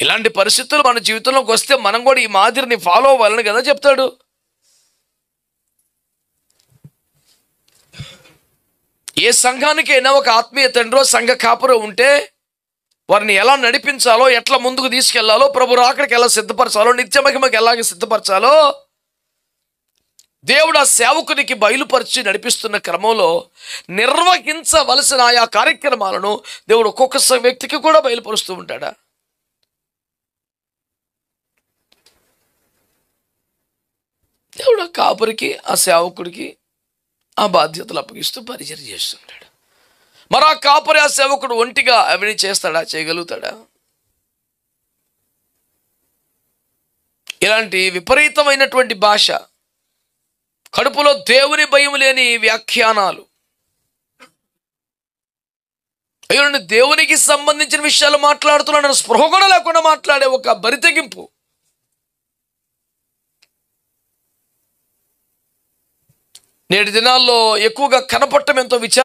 ఇలాంటి పరిస్థితులు మన జీవితంలోకి వస్తే మనం కూడా ఈ మాదిరిని ఫాలో అవ్వాలని కదా చెప్తాడు. ఏ సంఘానికైనా ఒక ఆత్మీయ తండ్రో సంఘ కాపురో ఉంటే వారిని ఎలా నడిపించాలో, ఎట్లా ముందుకు తీసుకెళ్లాలో, ప్రభు రాకడికి ఎలా సిద్ధపరచాలో, నిత్య మహిమకి ఎలాగ సిద్ధపరచాలో దేవుడు ఆ సేవకునికి బయలుపరిచి నడిపిస్తున్న క్రమంలో నిర్వహించవలసిన ఆయా కార్యక్రమాలను దేవుడు ఒక్కొక్క వ్యక్తికి కూడా బయలుపరుస్తూ ఉంటాడా? దేవుడు ఆ కాపురికి, ఆ సేవకుడికి ఆ బాధ్యతలు అప్పగిస్తూ పరిచయం చేస్తుంటాడు. మరి ఆ కాపురి, ఆ సేవకుడు ఒంటిగా అవిని చేస్తాడా? చేయగలుగుతాడా? ఇలాంటి విపరీతమైనటువంటి భాష, కడుపులో దేవుని భయం లేని వ్యాఖ్యానాలు, అయ్యో నేను దేవునికి సంబంధించిన విషయాలు మాట్లాడుతున్నాను స్పృహ కూడా లేకుండా మాట్లాడే ఒక బరితెగింపు, నేటి దినాల్లో ఎక్కువగా కనపడటం ఎంతో విచారం.